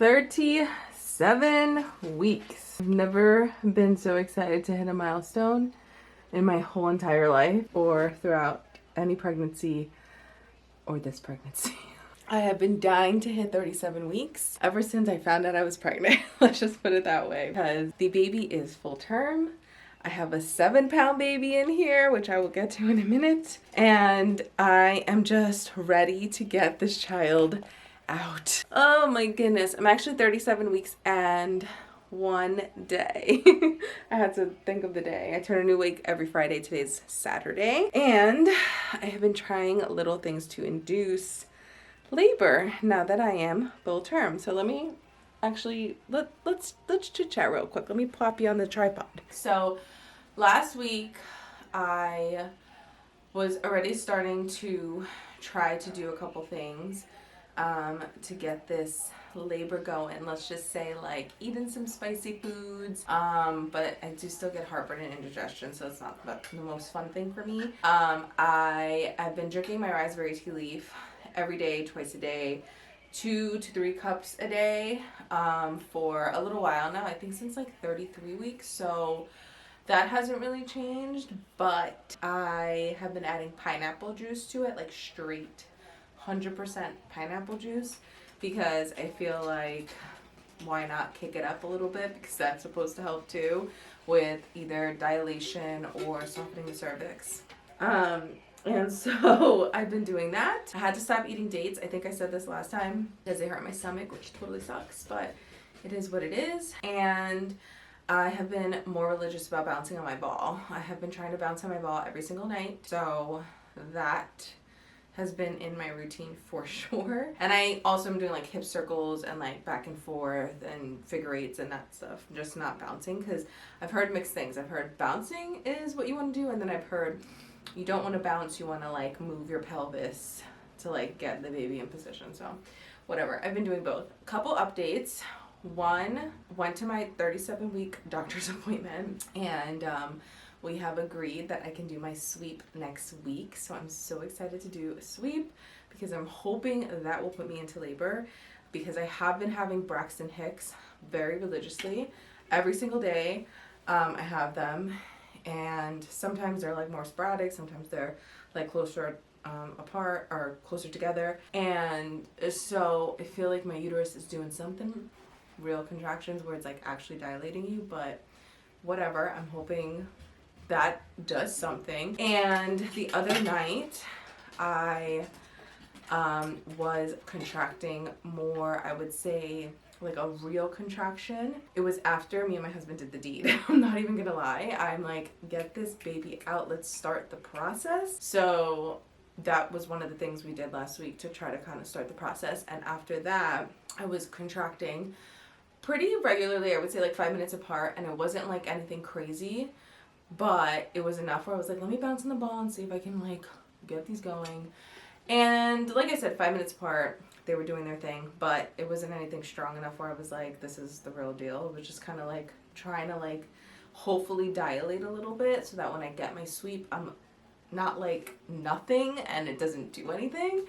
37 weeks. I've never been so excited to hit a milestone in my whole entire life or throughout any pregnancy or this pregnancy. I have been dying to hit 37 weeks ever since I found out I was pregnant. Let's just put it that way. Because the baby is full term. I have a 7-pound baby in here, which I will get to in a minute. And I am just ready to get this child out. Oh my goodness. I'm actually 37 weeks and 1 day. I had to think of the day. I turn a new week every Friday. Today's Saturday. And I have been trying little things to induce labor now that I am full term. So let me actually, let's chit chat real quick. Let me pop you on the tripod. So last week I was already starting to try to do a couple things to get this labor going. Let's just say like eating some spicy foods, but I do still get heartburn and indigestion, so it's not the most fun thing for me. I have been drinking my raspberry tea leaf every day, twice a day, 2 to 3 cups a day for a little while now. I think since like 33 weeks, so that hasn't really changed, but I have been adding pineapple juice to it, like straight 100% pineapple juice, because I feel like why not kick it up a little bit, because that's supposed to help too with either dilation or softening the cervix. And so I've been doing that. I had to stop eating dates. I think I said this last time because they hurt my stomach, which totally sucks, but it is what it is. And I have been more religious about bouncing on my ball. I have been trying to bounce on my ball every single night. So that has been in my routine for sure. And I also am doing like hip circles and like back and forth and figure eights and that stuff, just not bouncing, because I've heard mixed things. I've heard bouncing is what you want to do, and then I've heard you don't want to bounce, you want to like move your pelvis to like get the baby in position. So whatever, I've been doing both. Couple updates. One, went to my 37-week doctor's appointment, and we have agreed that I can do my sweep next week. So I'm so excited to do a sweep because I'm hoping that will put me into labor, because I have been having Braxton Hicks very religiously every single day. I have them, and sometimes they're like more sporadic, sometimes they're like closer apart or closer together. And so I feel like my uterus is doing something, real contractions where it's like actually dilating you, but whatever, I'm hoping that does something. And the other night I was contracting more, I would say like a real contraction. It was after me and my husband did the deed. I'm not even gonna lie. I'm like, get this baby out, let's start the process. So that was one of the things we did last week to try to kind of start the process. And after that, I was contracting pretty regularly. I would say like 5 minutes apart, and it wasn't like anything crazy, but it was enough where I was like, let me bounce on the ball and see if I can like get these going. And like I said, 5 minutes apart, they were doing their thing, but it wasn't anything strong enough where I was like, this is the real deal. It was just kind of like trying to like hopefully dilate a little bit so that when I get my sweep, I'm not like nothing and it doesn't do anything.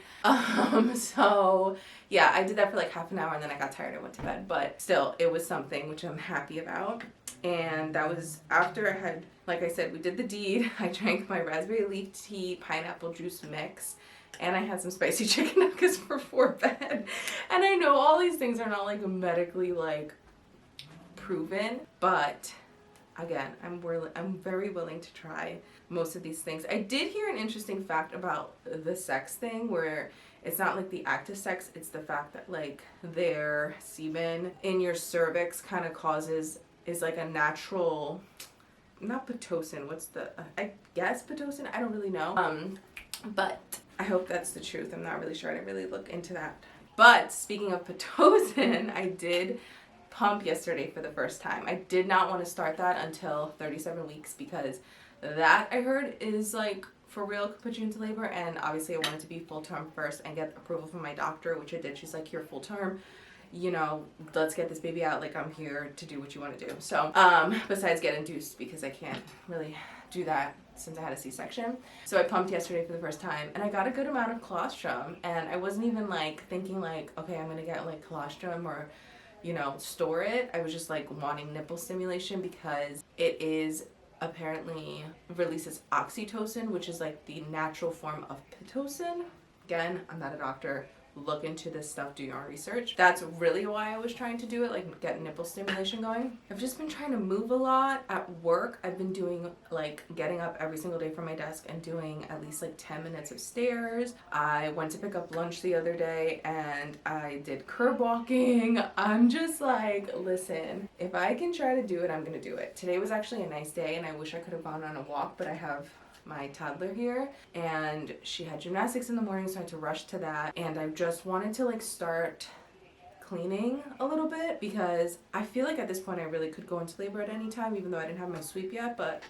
So yeah, I did that for like half an hour, and then I got tired and went to bed, but still it was something, which I'm happy about. And that was after I had, like I said, we did the deed. I drank my raspberry leaf tea pineapple juice mix, and I had some spicy chicken nuggets before bed. And I know all these things are not like medically like proven, but again, I'm very willing to try most of these things. I did hear an interesting fact about the sex thing, where it's not like the active sex, it's the fact that like their semen in your cervix kind of is like a natural, not Pitocin, what's the, I guess Pitocin, I don't really know. But I hope that's the truth. I'm not really sure. I didn't really look into that. But speaking of Pitocin, I did pump yesterday for the first time. I did not want to start that until 37 weeks because that, I heard, is like for real could put you into labor, and obviously I wanted to be full term first and get approval from my doctor, which I did. She's like, you're full term, you know, let's get this baby out, like I'm here to do what you want to do. So besides get induced, because I can't really do that since I had a C-section. So I pumped yesterday for the first time, and I got a good amount of colostrum, and I wasn't even like thinking like, okay, I'm gonna get like colostrum or you know, store it. I was just like wanting nipple stimulation because it is apparently releases oxytocin, which is like the natural form of pitocin. Again, I'm not a doctor. Look into this stuff, do your own research. That's really why I was trying to do it, like get nipple stimulation going. I've just been trying to move a lot at work. I've been doing like getting up every single day from my desk and doing at least like 10 minutes of stairs. I went to pick up lunch the other day and I did curb walking. I'm just like, listen, if I can try to do it, I'm gonna do it. Today was actually a nice day and I wish I could have gone on a walk, but I have my toddler here and she had gymnastics in the morning, so I had to rush to that. And I just wanted to like start cleaning a little bit because I feel like at this point I really could go into labor at any time, even though I didn't have my sweep yet, but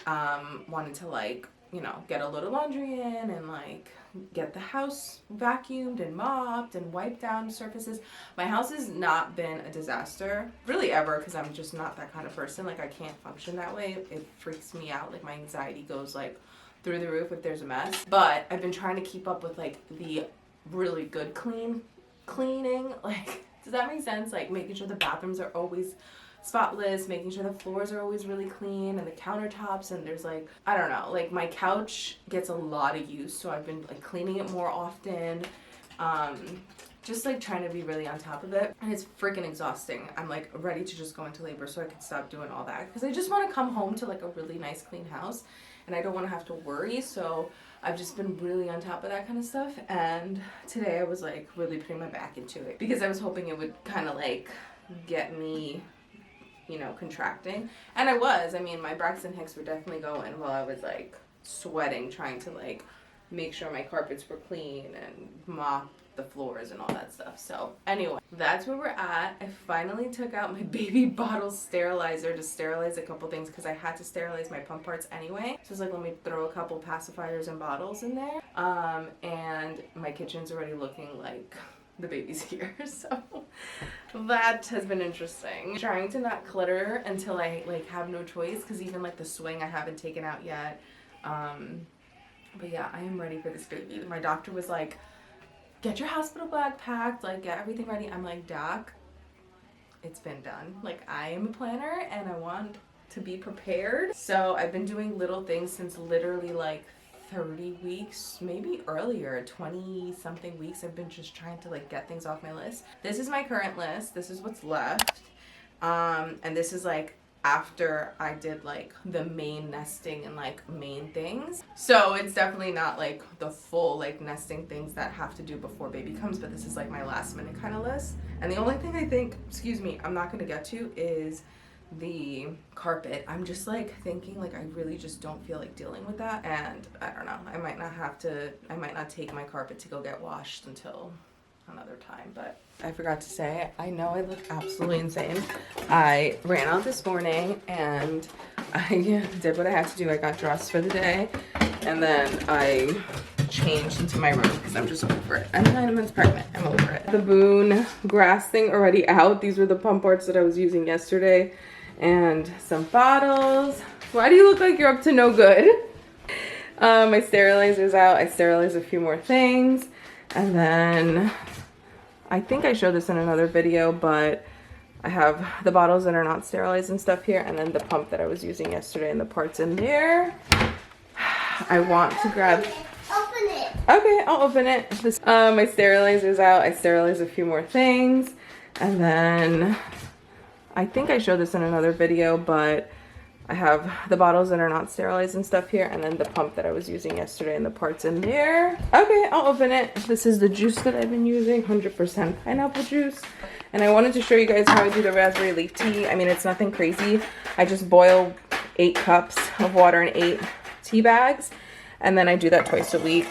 wanted to like, you know, get a load of laundry in and like get the house vacuumed and mopped and wiped down surfaces. My house has not been a disaster really ever because I'm just not that kind of person. Like I can't function that way. It freaks me out. Like my anxiety goes like through the roof if there's a mess. But I've been trying to keep up with like the really good cleaning. Like, does that make sense? Like making sure the bathrooms are always spotless, making sure the floors are always really clean and the countertops, and there's like, I don't know, like my couch gets a lot of use, so I've been like cleaning it more often. Just like trying to be really on top of it, and it's freaking exhausting. I'm like ready to just go into labor so I can stop doing all that because I just want to come home to like a really nice clean house and I don't want to have to worry. So I've just been really on top of that kind of stuff, and today I was like really putting my back into it because I was hoping it would kind of like get me, you know, contracting. And I was. I mean, my Braxton Hicks were definitely going while I was like sweating trying to like make sure my carpets were clean and mop the floors and all that stuff. So anyway, that's where we're at. I finally took out my baby bottle sterilizer to sterilize a couple things because I had to sterilize my pump parts anyway. So I was like, let me throw a couple pacifiers and bottles in there. And my kitchen's already looking like the baby's here, so that has been interesting. Trying to not clutter until I like have no choice, because even like the swing I haven't taken out yet. But yeah, I am ready for this baby. My doctor was like, get your hospital bag packed, like get everything ready. I'm like, Doc, it's been done. Like I am a planner and I want to be prepared. So I've been doing little things since literally like 30 weeks, maybe earlier, 20 something weeks. I've been just trying to like get things off my list. This is my current list. This is what's left. And this is like after I did like the main nesting and like main things. So it's definitely not like the full like nesting things that have to do before baby comes, but this is like my last minute kind of list. And the only thing I think, I'm not gonna get to is the carpet. I'm just like thinking like I really just don't feel like dealing with that, and I don't know, I might not take my carpet to go get washed until another time. But I forgot to say, I know I look absolutely insane. I ran out this morning and I did what I had to do. I got dressed for the day and then I changed into my room because I'm just over it. I'm 9 months pregnant. I'm over it. The Boone grass thing already out. These were the pump parts that I was using yesterday, and some bottles. Why do you look like you're up to no good? My sterilizer's out. I sterilized a few more things, and then I think I showed this in another video, but I have the bottles that are not sterilized and stuff here, and then the pump that I was using yesterday and the parts in there. I want to grab... Open it. Okay, I'll open it. My sterilizer's out. I sterilized a few more things, and then I think I showed this in another video, but I have the bottles that are not sterilized and stuff here, and then the pump that I was using yesterday and the parts in there. Okay, I'll open it. This is the juice that I've been using, 100% pineapple juice. And I wanted to show you guys how I do the raspberry leaf tea. I mean, it's nothing crazy. I just boil 8 cups of water in 8 tea bags, and then I do that twice a week.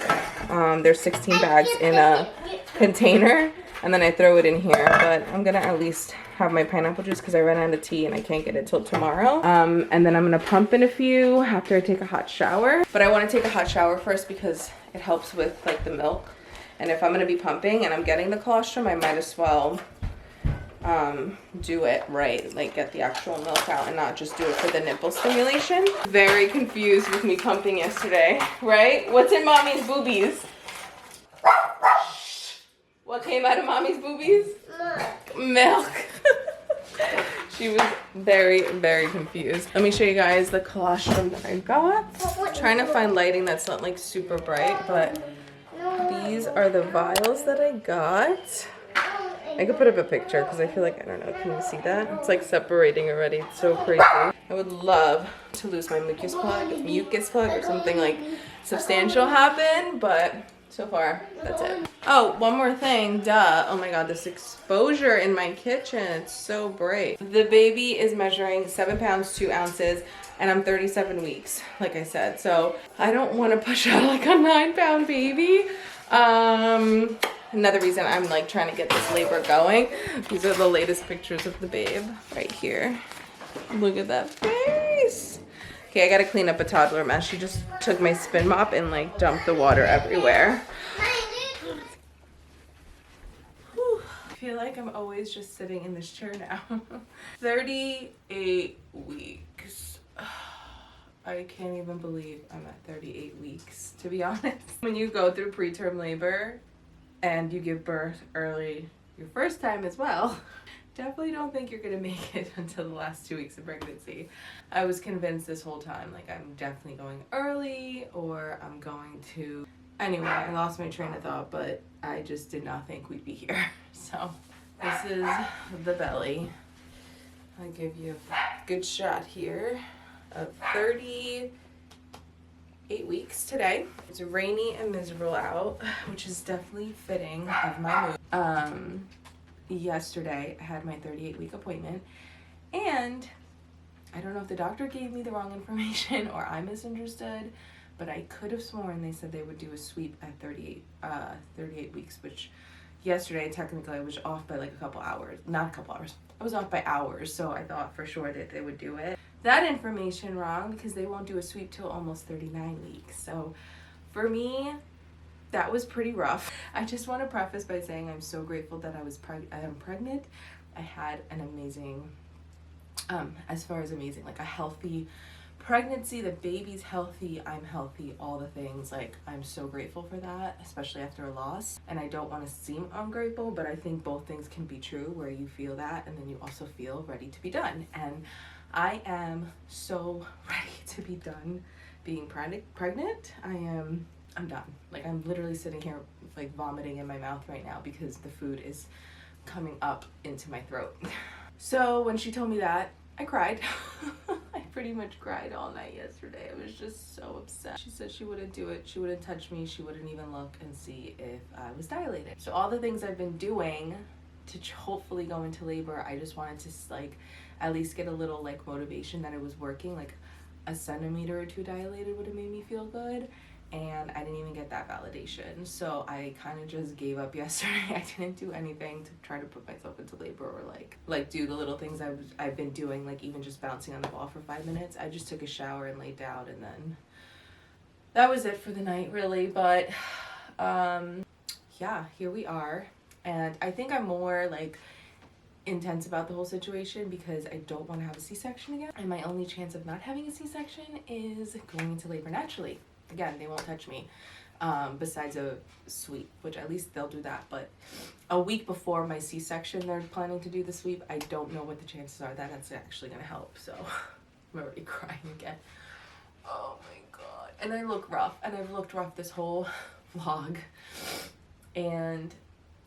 There's 16 bags in a container, and then I throw it in here. But I'm gonna at least have my pineapple juice because I ran out of tea and I can't get it till tomorrow. And then I'm gonna pump in a few after I take a hot shower. But I want to take a hot shower first because it helps with like the milk. And if I'm gonna be pumping and I'm getting the colostrum, I might as well do it right, like get the actual milk out and not just do it for the nipple stimulation. Very confused with me pumping yesterday, right? What's in mommy's boobies? What came out of mommy's boobies? Milk. Milk. She was very, very confused. Let me show you guys the colostrum that I got. I'm trying to find lighting that's not like super bright, but these are the vials that I got. I could put up a picture because I feel like, I don't know, can you see that? It's like separating already. It's so crazy. I would love to lose my mucus plug or something like substantial happen, but so far, that's it. Oh, one more thing, duh. Oh my god, this exposure in my kitchen, it's so bright. The baby is measuring 7 pounds, 2 ounces, and I'm 37 weeks, like I said. So I don't want to push out like a 9-pound baby. Another reason I'm like trying to get this labor going. These are the latest pictures of the babe right here. Look at that face. Okay, I gotta clean up a toddler mess. She just took my spin mop and like dumped the water everywhere. Whew. I feel like I'm always just sitting in this chair now. 38 weeks. I can't even believe I'm at 38 weeks, to be honest. When you go through preterm labor and you give birth early your first time as well, definitely don't think you're gonna make it until the last 2 weeks of pregnancy. I was convinced this whole time, like I'm definitely going early or I'm going to... Anyway, I lost my train of thought, but I just did not think we'd be here. So this is the belly. I'll give you a good shot here of 38 weeks today. It's rainy and miserable out, which is definitely fitting of my mood. Yesterday I had my 38-week appointment, and I don't know if the doctor gave me the wrong information or I misunderstood, but I could have sworn they said they would do a sweep at 38 weeks, which yesterday technically I was off by like a couple hours. Not a couple hours. I was off by hours, so I thought for sure that they would do it. That information wrong because they won't do a sweep till almost 39 weeks. So for me, that was pretty rough. I just want to preface by saying I'm so grateful that I am pregnant. I had an amazing, as far as amazing, like a healthy pregnancy. The baby's healthy, I'm healthy, all the things. Like, I'm so grateful for that, especially after a loss. And I don't want to seem ungrateful, but I think both things can be true, where you feel that and then you also feel ready to be done. And I am so ready to be done being pregnant. I'm done. Like, I'm literally sitting here like vomiting in my mouth right now because the food is coming up into my throat. So when she told me that, I cried. I pretty much cried all night yesterday. I was just so upset. She said she wouldn't do it. She wouldn't touch me. She wouldn't even look and see if I was dilated. So all the things I've been doing to hopefully go into labor, I just wanted to like at least get a little like motivation that it was working. Like a centimeter or 2 dilated would have made me feel good. And I didn't even get that validation. So I kind of just gave up yesterday. I didn't do anything to try to put myself into labor or like do the little things I've been doing, like even just bouncing on the ball for 5 minutes. I just took a shower and laid down, and then that was it for the night, really. But yeah, here we are. And I think I'm more like intense about the whole situation because I don't want to have a C-section again. And my only chance of not having a C-section is going into labor naturally. Again, they won't touch me besides a sweep, which at least they'll do that. But a week before my C-section, they're planning to do the sweep. I don't know what the chances are that that's actually going to help. So I'm already crying again. Oh my god. And I look rough. And I've looked rough this whole vlog. And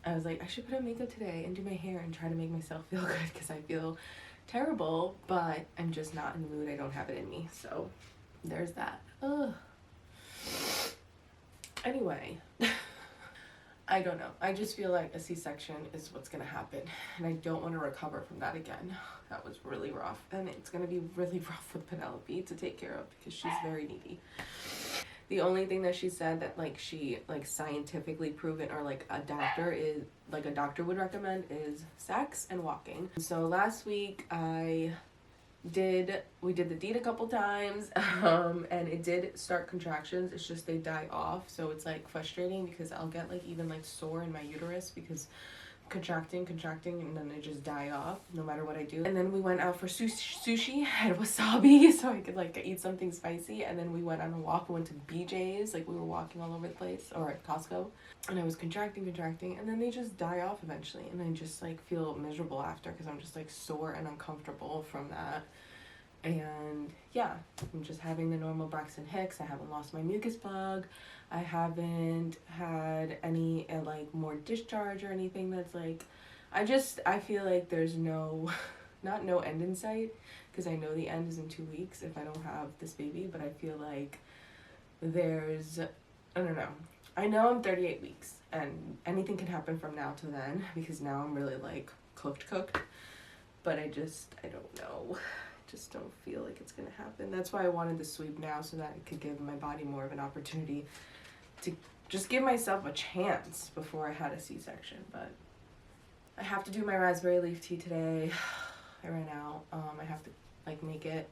I was like, I should put on makeup today and do my hair and try to make myself feel good because I feel terrible. But I'm just not in the mood. I don't have it in me. So there's that. Ugh. Anyway, I don't know. I just feel like a C-section is what's going to happen. And I don't want to recover from that again. That was really rough. And it's going to be really rough with Penelope to take care of because she's very needy. The only thing that she said that like she like scientifically proven or like a doctor would recommend is sex and walking. So last week we did the deed a couple times, and it did start contractions. It's just they die off, so it's like frustrating because I'll get like even like sore in my uterus because contracting, and then they just die off no matter what I do. And then we went out for sushi, had wasabi so I could like eat something spicy. And then we went on a walk. We went to BJ's, like we were walking all over the place, or at Costco. And I was contracting, and then they just die off eventually. And I just like feel miserable after because I'm just like sore and uncomfortable from that. And yeah, I'm just having the normal Braxton Hicks. I haven't lost my mucus plug. I haven't had any like more discharge or anything that's like, I feel like there's no end in sight, because I know the end is in 2 weeks if I don't have this baby, but I feel like there's, I don't know. I know I'm 38 weeks and anything can happen from now to then, because now I'm really like cooked, but I don't know. Just don't feel like it's gonna happen. That's why I wanted the sweep now, so that it could give my body more of an opportunity to just give myself a chance before I had a C-section. But I have to do my raspberry leaf tea today. I ran out. I have to like make it,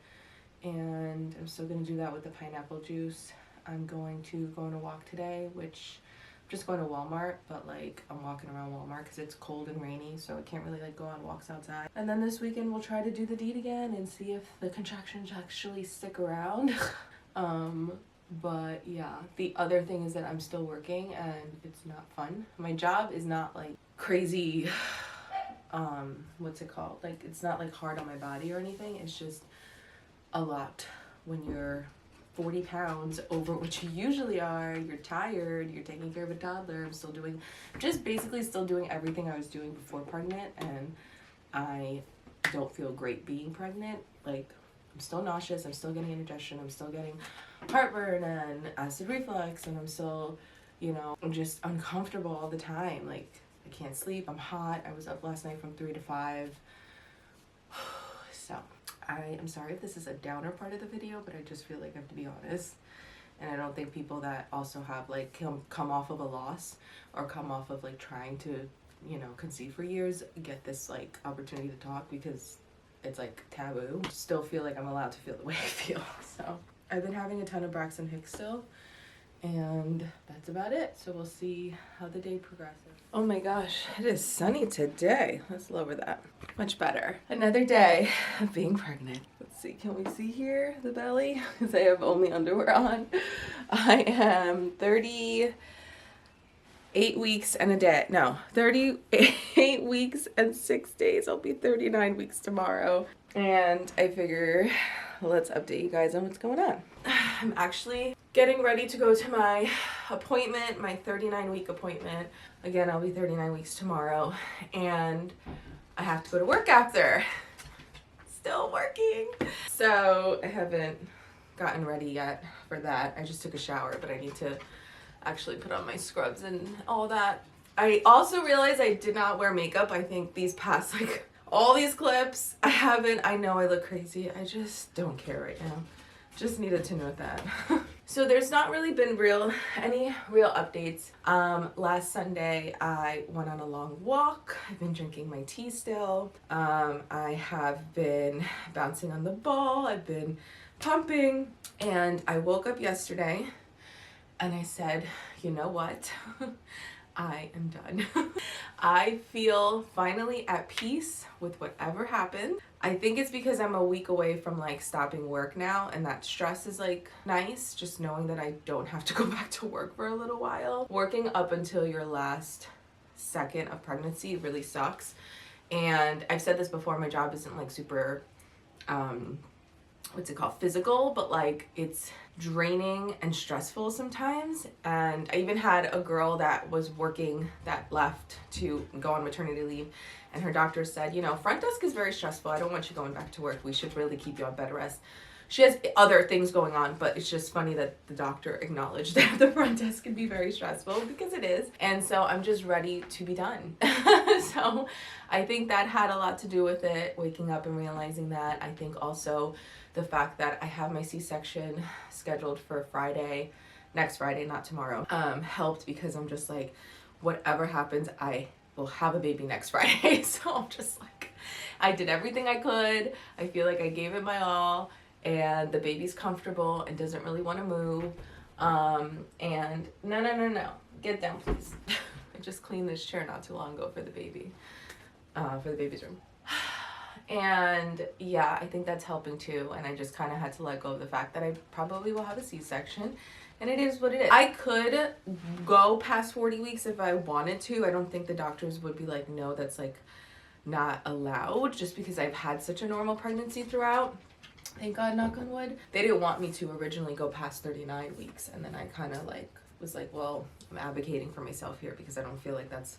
and I'm still gonna do that with the pineapple juice. I'm going to go on a walk today, which I'm just going to Walmart, but like I'm walking around Walmart because it's cold and rainy, so I can't really like go on walks outside. And then this weekend we'll try to do the deed again and see if the contractions actually stick around. But yeah, the other thing is that I'm still working and it's not fun. My job is not like crazy, what's it called? Like it's not like hard on my body or anything. It's just a lot when you're 40 pounds over what you usually are. You're tired, you're taking care of a toddler. I'm still doing, just basically still doing everything I was doing before pregnant, and I don't feel great being pregnant. Like I'm still nauseous, I'm still getting indigestion, I'm still getting heartburn and acid reflux, and I'm still, you know, I'm just uncomfortable all the time. Like I can't sleep, I'm hot. I was up last night from 3 to 5. So I am sorry if this is a downer part of the video, but I just feel like I have to be honest. And I don't think people that also have like come off of a loss or come off of like trying to, you know, conceive for years get this like opportunity to talk, because it's like taboo. Still feel like I'm allowed to feel the way I feel. So I've been having a ton of Braxton Hicks still, and that's about it. So we'll see how the day progresses. Oh my gosh, it is sunny today. Let's lower that. Much better. Another day of being pregnant. Let's see, can we see here the belly? Because I have only underwear on. I am 38 weeks and a day. No, 38 weeks and 6 days. I'll be 39 weeks tomorrow. And I figure let's update you guys on what's going on. I'm actually getting ready to go to my appointment, my 39-week appointment. Again, I'll be 39 weeks tomorrow, and I have to go to work after. Still working. So I haven't gotten ready yet for that. I just took a shower, but I need to actually put on my scrubs and all that. I also realized I did not wear makeup. I think these past, like, all these clips, I know I look crazy. I just don't care right now. Just needed to note that. So there's not really been any real updates. Last Sunday I went on a long walk. I've been drinking my tea still. I have been bouncing on the ball. I've been pumping, and I woke up yesterday and I said, you know what? I am done. I feel finally at peace with whatever happened. I think it's because I'm a week away from like stopping work now, and that stress is like nice, just knowing that I don't have to go back to work for a little while. Working up until your last second of pregnancy really sucks. And I've said this before, my job isn't like super what's it called, physical, but like it's draining and stressful sometimes. And I even had a girl that was working that left to go on maternity leave, and her doctor said, you know, front desk is very stressful. I don't want you going back to work. We should really keep you on bed rest. She has other things going on, but it's just funny that the doctor acknowledged that the front desk can be very stressful, because it is. And so I'm just ready to be done. So I think that had a lot to do with it, waking up and realizing that. I think also the fact that I have my C-section scheduled for Friday, next Friday, not tomorrow, helped, because I'm just like, whatever happens, I will have a baby next Friday. So I'm just like, I did everything I could. I feel like I gave it my all, and the baby's comfortable and doesn't really want to move. And no, get down, please. just cleaned this chair not too long ago for the baby, for the baby's room. And yeah, I think that's helping too. And I just kind of had to let go of the fact that I probably will have a C-section. And it is what it is. I could go past 40 weeks if I wanted to. I don't think the doctors would be like, no, that's like not allowed, just because I've had such a normal pregnancy throughout. Thank God, knock on wood. They didn't want me to originally go past 39 weeks. And then I kind of like was like, well, I'm advocating for myself here because I don't feel like that's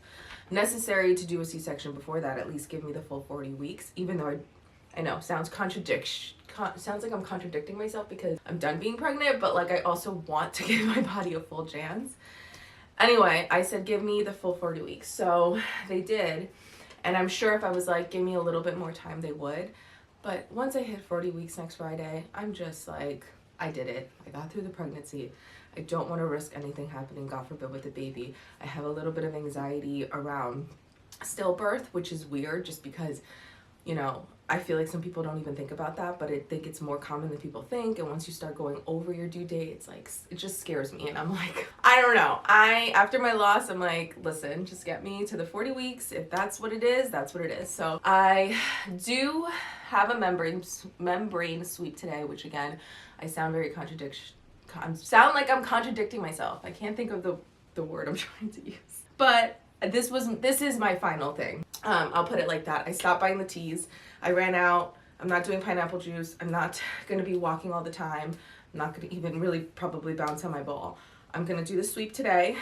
necessary to do a C-section before that. At least give me the full 40 weeks, even though I know sounds like I'm contradicting myself because I'm done being pregnant, but like I also want to give my body a full chance. Anyway, I said give me the full 40 weeks. So they did. And I'm sure if I was like, give me a little bit more time, they would. But once I hit 40 weeks next Friday, I'm just like, I did it. I got through the pregnancy. I don't want to risk anything happening, God forbid, with the baby. I have a little bit of anxiety around stillbirth, which is weird just because, you know, I feel like some people don't even think about that, but I think it's more common than people think. And once you start going over your due date, it's like, it just scares me. And I'm like, I don't know. After my loss, I'm like, listen, just get me to the 40 weeks. If that's what it is, that's what it is. So I do have a membrane sweep today, which again, I sound very sound like I'm contradicting myself. I can't think of the word I'm trying to use. But this is my final thing. I'll put it like that. I stopped buying the teas. I ran out. I'm not doing pineapple juice. I'm not going to be walking all the time. I'm not going to even really probably bounce on my ball. I'm going to do the sweep today.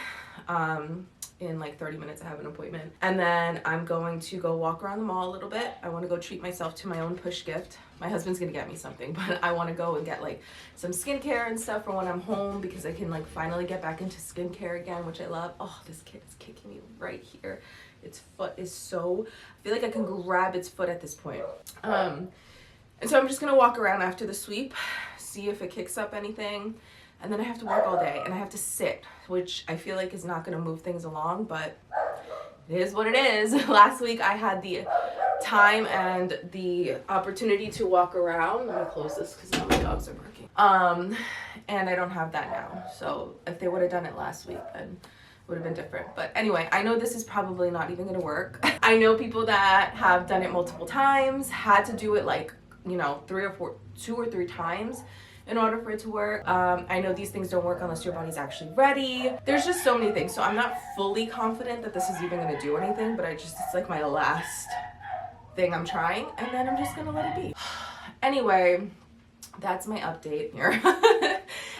In like 30 minutes I have an appointment. And then I'm going to go walk around the mall a little bit. I want to go treat myself to my own push gift. My husband's going to get me something, but I want to go and get like some skincare and stuff for when I'm home because I can like finally get back into skincare again, which I love. Oh, this kid is kicking me right here. Its foot is so, I feel like I can grab its foot at this point. And so I'm just going to walk around after the sweep, see if it kicks up anything. And then I have to work all day and I have to sit, which I feel like is not going to move things along, but it is what it is. Last week I had the time and the opportunity to walk around. Let me close this because now my dogs are barking. And I don't have that now. So if they would have done it last week, then it would have been different. But anyway, I know this is probably not even going to work. I know people that have done it multiple times, had to do it like, you know, 2 or 3 times in order for it to work. I know these things don't work unless your body's actually ready. There's just so many things. So I'm not fully confident that this is even going to do anything, but it's like my last thing I'm trying, and then I'm just going to let it be. Anyway, that's my update here.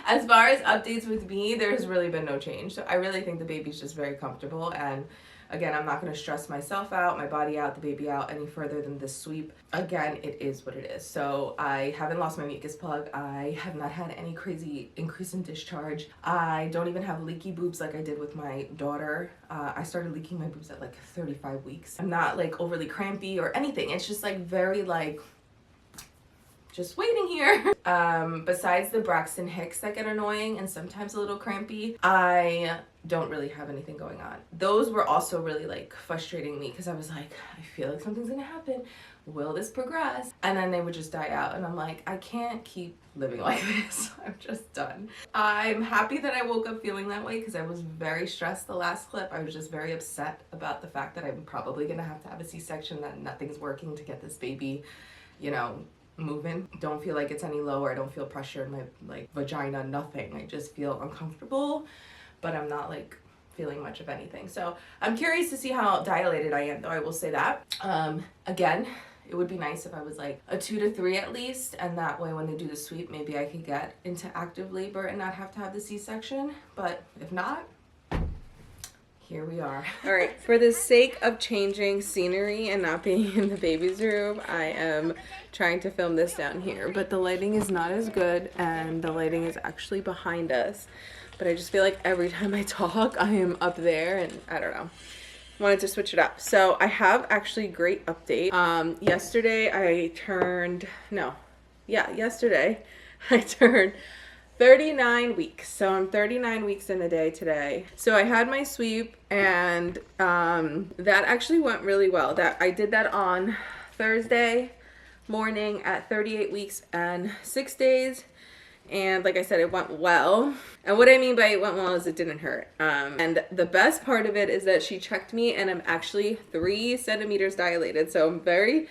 As far as updates with me, there's really been no change. So I really think the baby's just very comfortable, and again, I'm not going to stress myself out, my body out, the baby out any further than this sweep. Again, it is what it is. So I haven't lost my mucus plug. I have not had any crazy increase in discharge. I don't even have leaky boobs like I did with my daughter. I started leaking my boobs at like 35 weeks. I'm not like overly crampy or anything. It's just like very like, just waiting here. Besides the Braxton Hicks that get annoying and sometimes a little crampy, I don't really have anything going on. Those were also really like frustrating me because I was like, I feel like something's gonna happen. Will this progress? And then they would just die out and I'm like, I can't keep living like this. I'm just done. I'm happy that I woke up feeling that way because I was very stressed the last clip. I was just very upset about the fact that I'm probably gonna have to have a C-section, that nothing's working to get this baby, you know, moving. Don't feel like it's any lower. I don't feel pressure in my like vagina, nothing. I just feel uncomfortable, but I'm not like feeling much of anything. So I'm curious to see how dilated I am, though. I will say that. Again, it would be nice if I was like a 2 to 3 at least, and that way when they do the sweep, maybe I could get into active labor and not have to have the C-section. But if not, here we are. All right, for the sake of changing scenery and not being in the baby's room, I am trying to film this down here, but the lighting is not as good and the lighting is actually behind us. But I just feel like every time I talk, I am up there and I don't know. Wanted to switch it up. So I have actually a great update. Yesterday I turned 39 weeks. So I'm 39 weeks in a day today. So I had my sweep and that actually went really well. I did that on Thursday morning at 38 weeks and 6 days. And like I said, it went well. And what I mean by it went well is it didn't hurt. And the best part of it is that she checked me and I'm actually 3 centimeters dilated. So I'm very,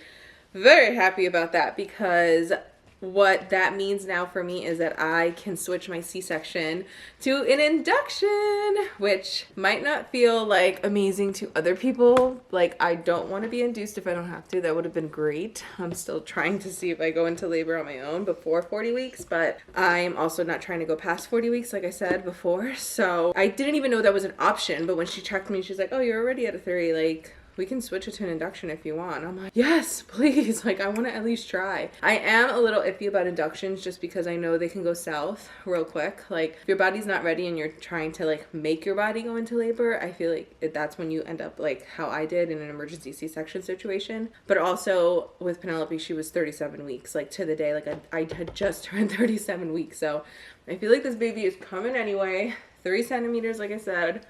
very happy about that, because what that means now for me is that I can switch my C-section to an induction, which might not feel like amazing to other people. Like, I don't want to be induced if I don't have to. That would have been great. I'm still trying to see if I go into labor on my own before 40 weeks, but I'm also not trying to go past 40 weeks, like I said before. So I didn't even know that was an option, but when she checked me, she's like, oh, you're already at a 3, like, we can switch it to an induction if you want. I'm like, yes, please. Like, I want to at least try. I am a little iffy about inductions just because I know they can go south real quick. Like, if your body's not ready and you're trying to like make your body go into labor, I feel like that's when you end up like how I did in an emergency C-section situation. But also with Penelope, she was 37 weeks, like to the day. Like I had just turned 37 weeks. So I feel like this baby is coming anyway. 3 centimeters, like I said.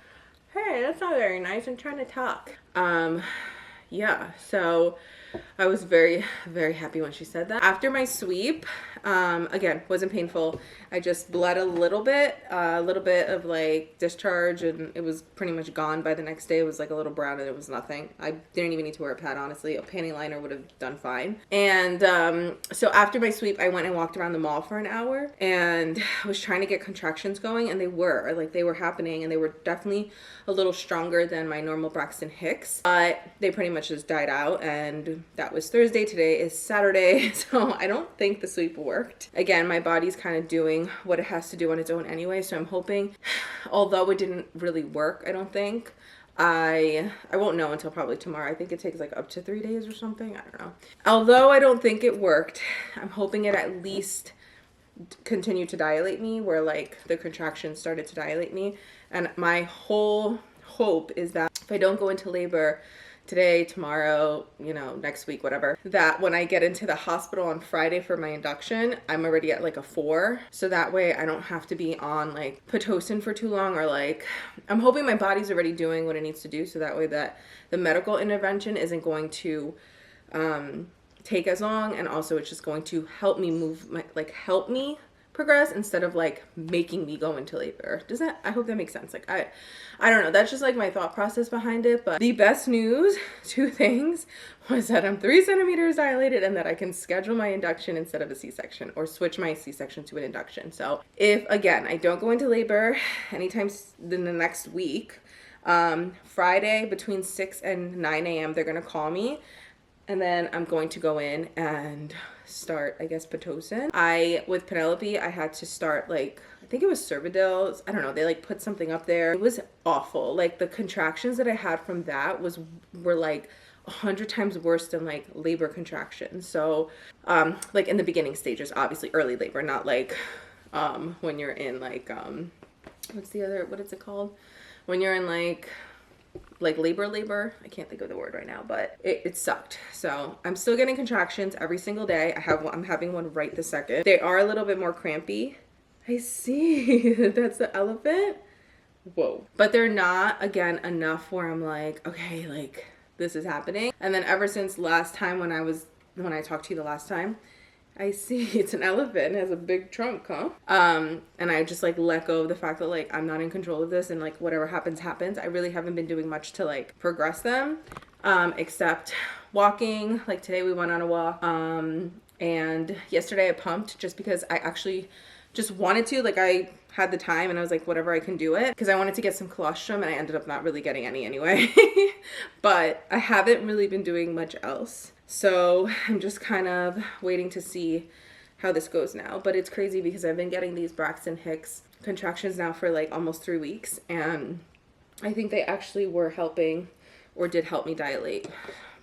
Hey, that's not very nice. I'm trying to talk. Yeah, so I was very, very happy when she said that. After my sweep, again, wasn't painful. I just bled a little bit of like discharge, and it was pretty much gone by the next day. It was like a little brown and it was nothing. I didn't even need to wear a pad, honestly. A panty liner would have done fine. And so after my sweep, I went and walked around the mall for an hour and I was trying to get contractions going, and they were happening, and they were definitely a little stronger than my normal Braxton Hicks, but they pretty much just died out. And that was Thursday. Today is Saturday, so I don't think the sweep worked. Again, my body's kind of doing what it has to do on its own anyway, so I'm hoping, although it didn't really work, I don't think, I won't know until probably tomorrow. I think it takes like up to 3 days or something. I don't know. Although I don't think it worked, I'm hoping it at least continued to dilate me, where like the contractions started to dilate me. And my whole hope is that if I don't go into labor today, tomorrow, you know, next week, whatever, that when I get into the hospital on Friday for my induction, I'm already at like a 4. So that way I don't have to be on like Pitocin for too long, or like, I'm hoping my body's already doing what it needs to do. So that way that the medical intervention isn't going to take as long. And also it's just going to help me help me progress instead of like making me go into labor. I hope that makes sense. Like, I don't know. That's just like my thought process behind it. But the best news, 2 things, was that I'm 3 centimeters dilated and that I can schedule my induction instead of a C-section, or switch my C-section to an induction. So if, again, I don't go into labor anytime in the next week, Friday between 6 and 9 a.m., they're going to call me. And then I'm going to go in and start, I guess, Pitocin. With Penelope, I had to start like, I think it was Cervidil. I don't know. They like put something up there. It was awful. Like the contractions that I had from that were like 100 times worse than like labor contractions. So, like in the beginning stages, obviously early labor, not like, when you're in like, what is it called? When you're in like labor, I can't think of the word right now, but it sucked. So I'm still getting contractions every single day. I'm having one right this second. They are a little bit more crampy. I see. That's the elephant. Whoa. But they're not, again, enough where I'm like, okay, like this is happening. And then ever since last time when I talked to you the last time, I see it's an elephant. It has a big trunk, huh? And I just like let go of the fact that like I'm not in control of this, and like whatever happens, happens. I really haven't been doing much to like progress them, except walking. Like today we went on a walk, and yesterday I pumped just because I actually just wanted to. Like I had the time and I was like, whatever, I can do it, because I wanted to get some colostrum, and I ended up not really getting any anyway. But I haven't really been doing much else. So I'm just kind of waiting to see how this goes now. But it's crazy because I've been getting these Braxton Hicks contractions now for like almost 3 weeks. And I think they actually were helping, or did help me dilate,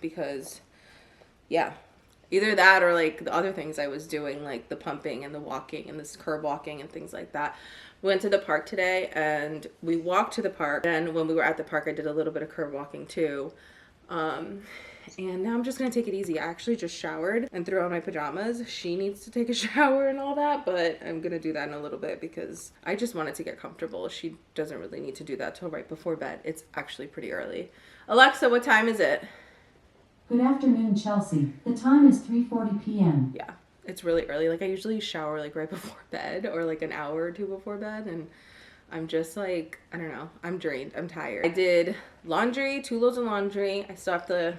because yeah, either that or like the other things I was doing, like the pumping and the walking and this curb walking and things like that. We went to the park today and we walked to the park. And when we were at the park, I did a little bit of curb walking too. And now I'm just gonna take it easy. I actually just showered and threw on my pajamas. She needs to take a shower and all that, but I'm gonna do that in a little bit because I just wanted to get comfortable. She doesn't really need to do that till right before bed. It's actually pretty early. Alexa, what time is it? Good afternoon, Chelsea. The time is 3:40 p.m. Yeah. it's really early. Like I usually shower like right before bed or like an hour or two before bed, and I'm just like, I don't know, I'm drained, I'm tired. I did laundry, 2 loads of laundry. I still have to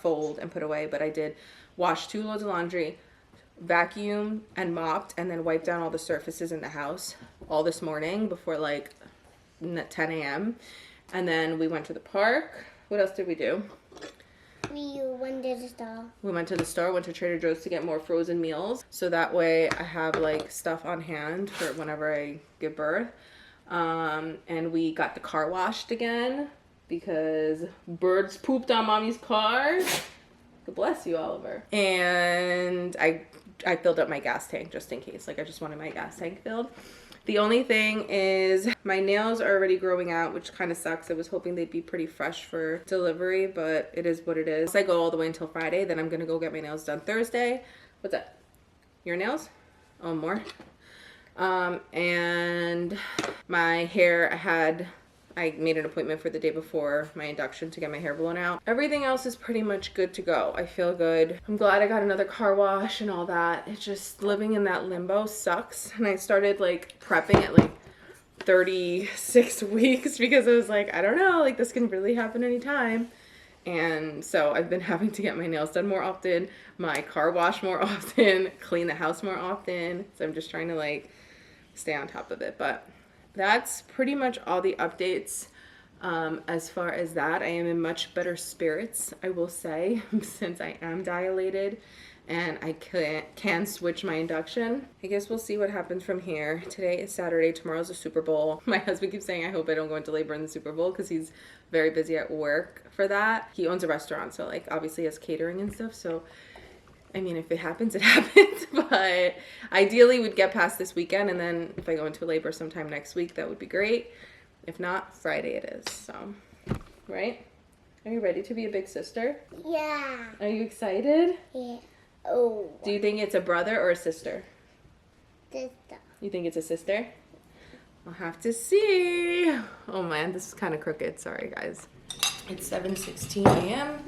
fold and put away, but I did wash 2 loads of laundry, vacuum and mopped, and then wiped down all the surfaces in the house all this morning before like 10 a.m. And then we went to the park. What else did we do? We went to the store. We went to the store, went to Trader Joe's to get more frozen meals. So that way I have like stuff on hand for whenever I give birth. And we got the car washed again because birds pooped on mommy's car. God bless you, Oliver. And I filled up my gas tank just in case. Like I just wanted my gas tank filled. The only thing is my nails are already growing out, which kind of sucks. I was hoping they'd be pretty fresh for delivery, but it is what it is. I go all the way until Friday, then I'm going to go get my nails done Thursday. What's that? Your nails? Oh, more. And my hair, I made an appointment for the day before my induction to get my hair blown out. Everything else is pretty much good to go. I feel good. I'm glad I got another car wash and all that. It's just living in that limbo sucks. And I started like prepping at like 36 weeks because I was like, I don't know, like this can really happen anytime. And so I've been having to get my nails done more often, my car washed more often, clean the house more often. So I'm just trying to like stay on top of it. But that's pretty much all the updates. As far as that, I am in much better spirits, I will say, since I am dilated and I can switch my induction. I guess we'll see what happens from here. Today is Saturday, tomorrow's the Super Bowl. My husband keeps saying I hope I don't go into labor in the Super Bowl because he's very busy at work for that. He owns a restaurant, so like obviously has catering and stuff, so I mean, if it happens, it happens, but ideally we'd get past this weekend, and then if I go into labor sometime next week, that would be great. If not, Friday it is, so, right? Are you ready to be a big sister? Yeah. Are you excited? Yeah. Oh. Do you think it's a brother or a sister? Sister. You think it's a sister? I'll have to see. Oh man, this is kind of crooked. Sorry, guys. It's 7:16 a.m.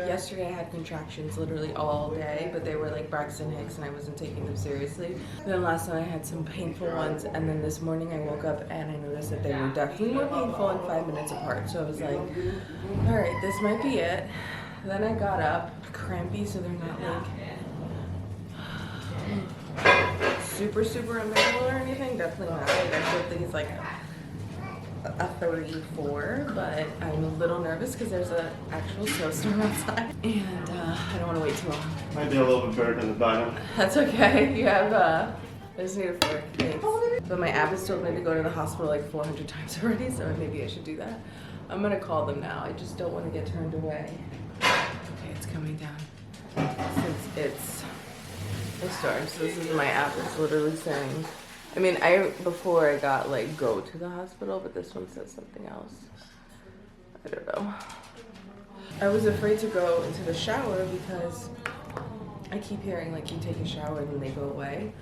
Yesterday I had contractions literally all day, but they were like Braxton Hicks and I wasn't taking them seriously. Then last night I had some painful ones, and then this morning I woke up and I noticed that they were definitely more painful and 5 minutes apart. So I was like, all right, this might be it. Then I got up, crampy, so they're not like super unbearable or anything. Definitely not. Like, I still think it's like a 34, but I'm a little nervous because there's an actual snowstorm outside, and I don't want to wait too long. Might be a little bit better than the bottom. That's okay. You have I just need a fork. Thanks. But my app has told me to go to the hospital like 400 times already, so maybe I should do that. I'm gonna call them now. I just don't want to get turned away. Okay, it's coming down. Since it's a storm, so this is my app. It's literally saying, I mean, before I got like go to the hospital, but this one says something else. I don't know. I was afraid to go into the shower because I keep hearing like you take a shower and then they go away,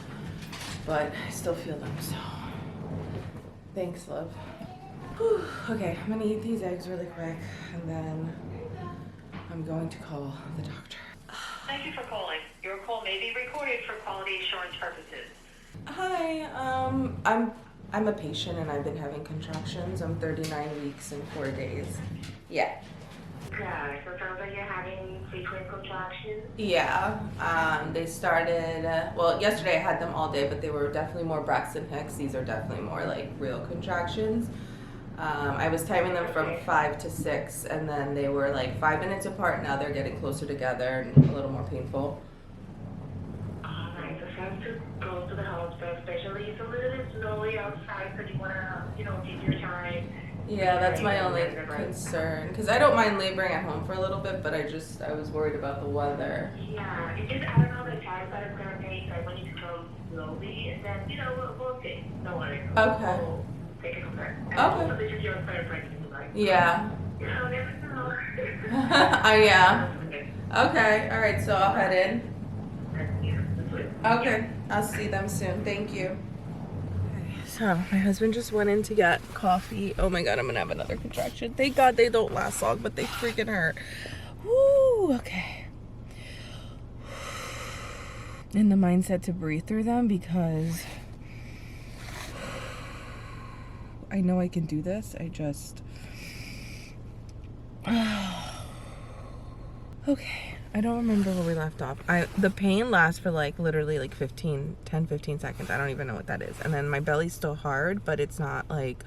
but I still feel them, so thanks, love. Whew. Okay, I'm gonna eat these eggs really quick and then I'm going to call the doctor. Thank you for calling. Your call may be recorded for quality assurance purposes. Hi, I'm a patient and I've been having contractions. I'm 39 weeks and 4 days. Yeah. Okay, so it sounds like you're having frequent contractions. Yeah, they started, well, yesterday I had them all day, but they were definitely more Braxton Hicks. These are definitely more like real contractions. I was timing them from 5 to 6, and then they were like 5 minutes apart. Now they're getting closer together and a little more painful. Alright, so time to go to the hospital, especially it's a little bit snowy outside, so you want to, take your time. Yeah, that's my only concern, because I don't mind laboring at home for a little bit, but I was worried about the weather. Yeah, it just, I don't know the time that it's going to take, so I want you to go slowly, and then, we'll see. Don't worry. Okay. We'll take it from there. And Okay. also, this is your third pregnancy, right? Yeah. Never know. Yeah. Okay, alright, so I'll head in. Okay, I'll see them soon. Thank you. Okay, so my husband just went in to get coffee. Oh my god, I'm gonna have another contraction. Thank god they don't last long, but they freaking hurt. Woo, okay. in the mindset to breathe through them because I know I can do this. I just... Okay, I don't remember where we left off. The pain lasts for like literally like 10, 15 seconds. I don't even know what that is. And then my belly's still hard, but it's not like,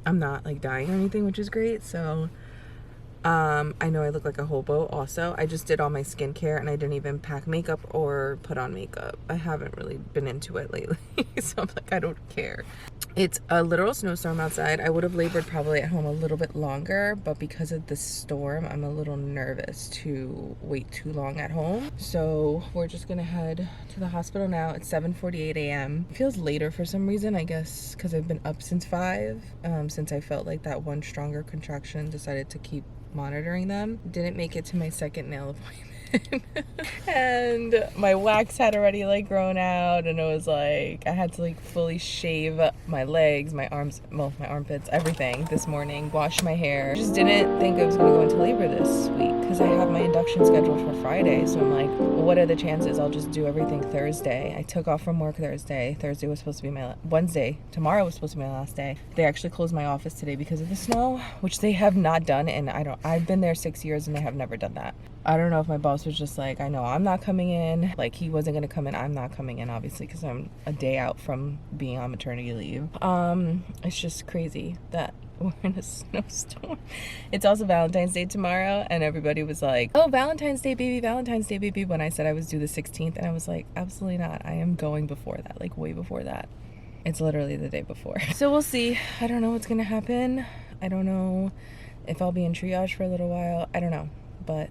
I'm not like dying or anything, which is great. So I know I look like a hobo also. I just did all my skincare and I didn't even pack makeup or put on makeup. I haven't really been into it lately. So I'm like, I don't care. It's a literal snowstorm outside. I would have labored probably at home a little bit longer, but because of the storm, I'm a little nervous to wait too long at home. So we're just gonna head to the hospital now. It's 7:48 a.m. It feels later for some reason, I guess because I've been up since 5, since I felt like that one stronger contraction, decided to keep monitoring them. Didn't make it to my second nail appointment. And my wax had already like grown out, and it was like I had to like fully shave my legs, my arms, well, my armpits, everything this morning, wash my hair. Just didn't think I was gonna go into labor this week because I have my induction scheduled for Friday. So I'm like, well, what are the chances I'll just do everything Thursday? I took off from work Thursday. Thursday was supposed to be my Wednesday. Tomorrow was supposed to be my last day. They actually closed my office today because of the snow, which they have not done, and I've been there 6 years and they have never done that. I don't know if my boss was just like, I know I'm not coming in. Like, he wasn't going to come in. I'm not coming in, obviously, because I'm a day out from being on maternity leave. It's just crazy that we're in a snowstorm. It's also Valentine's Day tomorrow, and everybody was like, oh, Valentine's Day, baby, when I said I was due the 16th. And I was like, absolutely not. I am going before that, like way before that. It's literally the day before. So we'll see. I don't know what's going to happen. I don't know if I'll be in triage for a little while. I don't know, but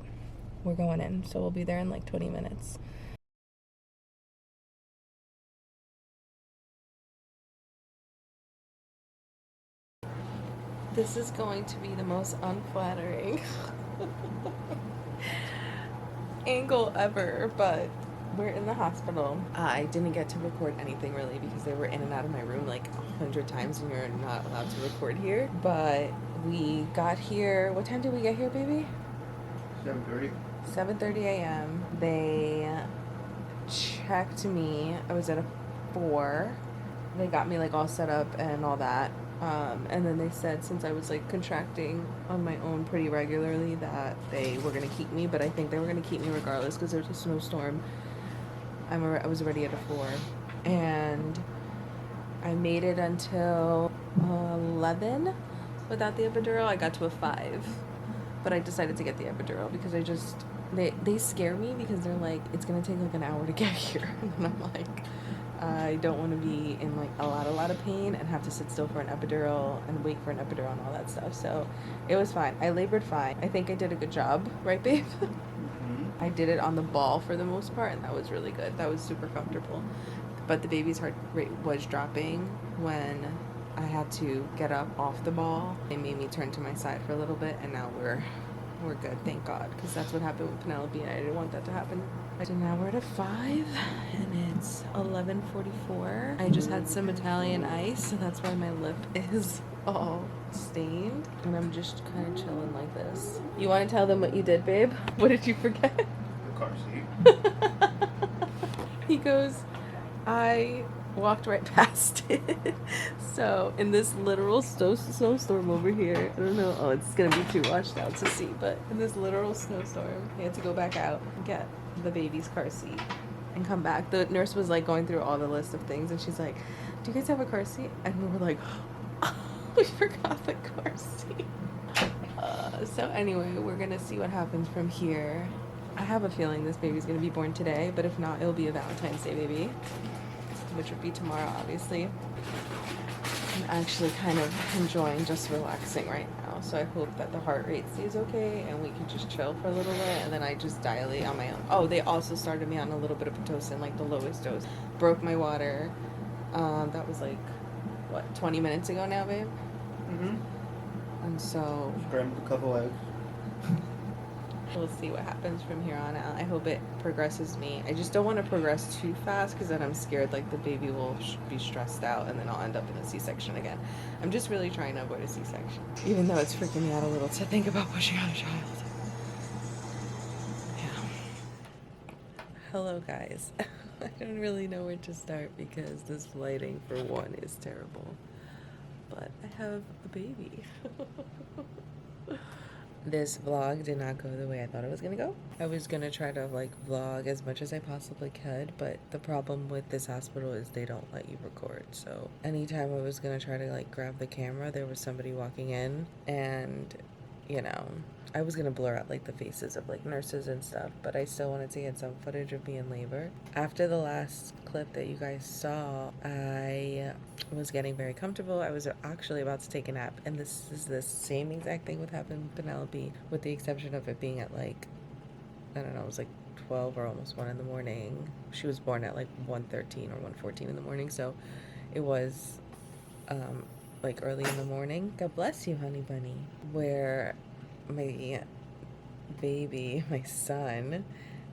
we're going in, so we'll be there in like 20 minutes. This is going to be the most unflattering angle ever, but we're in the hospital. I didn't get to record anything really because they were in and out of my room like 100 times and you're not allowed to record here. But we got here, what time did we get here, baby? 7:30. 7:30 a.m. They checked me. I was at a 4. They got me like all set up and all that. And then they said since I was like contracting on my own pretty regularly that they were gonna keep me, but I think they were gonna keep me regardless because there's a snowstorm. I was already at a 4, and I made it until 11 without the epidural. I got to a 5. But I decided to get the epidural because I just, they scare me because they're like, it's going to take like an hour to get here. And I'm like, I don't want to be in like a lot of pain and have to sit still for an epidural and wait for an epidural and all that stuff. So it was fine. I labored fine. I think I did a good job. Right, babe? Mm-hmm. I did it on the ball for the most part, and that was really good. That was super comfortable. But the baby's heart rate was dropping when I had to get up off the ball. It made me turn to my side for a little bit, and now we're good, thank God, because that's what happened with Penelope, and I didn't want that to happen. So now we're at a 5, and it's 11:44. I just had some Italian ice, so that's why my lip is all stained, and I'm just kind of chilling like this. You want to tell them what you did, babe? What did you forget? The car seat. He goes, I walked right past it. So in this literal snowstorm over here, I don't know, oh, it's gonna be too washed out to see, but in this literal snowstorm, he had to go back out and get the baby's car seat and come back. The nurse was like going through all the list of things, and she's like, do you guys have a car seat? And we were like, oh, we forgot the car seat. So anyway, we're gonna see what happens from here. I have a feeling this baby's gonna be born today, but if not, it'll be a Valentine's Day baby, which would be tomorrow, obviously. I'm actually kind of enjoying just relaxing right now, so I hope that the heart rate stays okay and we can just chill for a little bit, and then I just dilate on my own. Oh, they also started me on a little bit of Pitocin, like the lowest dose. Broke my water. That was like, what, 20 minutes ago now, babe? Mm-hmm. And so Scrambled a couple eggs. we'll see what happens from here on out. I hope it progresses me. I just don't want to progress too fast because then I'm scared like the baby will be stressed out and then I'll end up in a C-section again. I'm just really trying to avoid a C-section, even though it's freaking me out a little to think about pushing out a child. Yeah. hello guys. I don't really know where to start because this lighting for one is terrible. But I have a baby. This vlog did not go the way I thought it was gonna go. I was gonna try to like vlog as much as I possibly could, but the problem with this hospital is they don't let you record. So anytime I was gonna try to like grab the camera, there was somebody walking in, and you know, I was gonna blur out like the faces of like nurses and stuff, but I still wanted to get some footage of me in labor. After the last clip that you guys saw, I was getting very comfortable. I was actually about to take a nap, and this is the same exact thing would happen with Penelope, with the exception of it being at like, I don't know, it was like 12 or almost 1 in the morning. She was born at like 1:13 or 1:14 in the morning, so it was like early in the morning. God bless you, honey bunny. Where my baby, my son,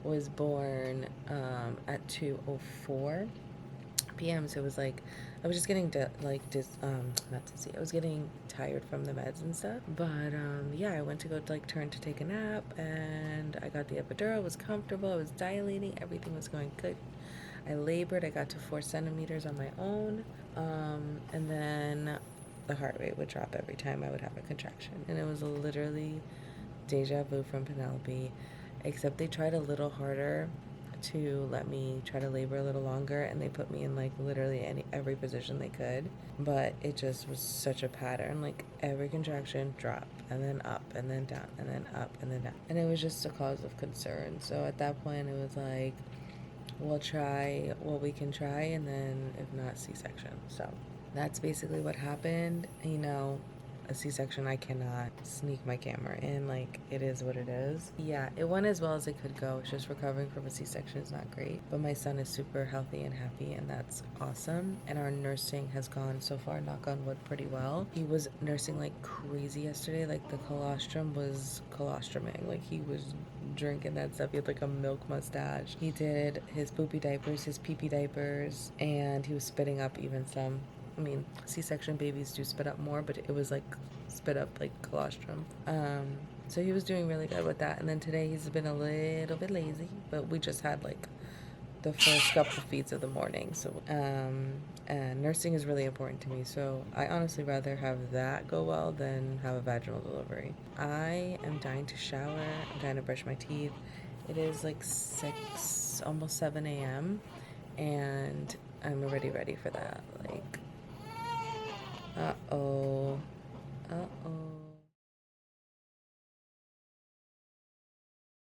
was born at 2:04 p.m. So it was like I was just getting not dizzy. I was getting tired from the meds and stuff. But yeah, I went to go turn to take a nap, and I got the epidural. It was comfortable. I was dilating. Everything was going good. I labored. I got to 4 centimeters on my own, and then the heart rate would drop every time I would have a contraction, and it was literally deja vu from Penelope, except they tried a little harder to let me try to labor a little longer, and they put me in like literally every position they could, but it just was such a pattern. Like every contraction, drop, and then up, and then down, and then up, and then down, and it was just a cause of concern. So at that point it was like, we'll try what we can try, and then if not, C-section. So that's basically what happened. You know, a C-section, I cannot sneak my camera in. Like, it is what it is. Yeah, it went as well as it could go. It's just recovering from a C-section is not great, but my son is super healthy and happy, and that's awesome. And our nursing has gone so far, knock on wood, pretty well. He was nursing like crazy yesterday. Like the colostrum was colostruming. Like he was drinking that stuff. He had like a milk mustache. He did his poopy diapers, his pee-pee diapers, and he was spitting up even some. I mean, C-section babies do spit up more, but it was like spit up like colostrum. So he was doing really good with that. And then today he's been a little bit lazy, but we just had like the first couple of feeds of the morning. So and nursing is really important to me. So I honestly rather have that go well than have a vaginal delivery. I am dying to shower. I'm dying to brush my teeth. It is like 6, almost 7 a.m. and I'm already ready for that. Like, uh-oh. Uh-oh.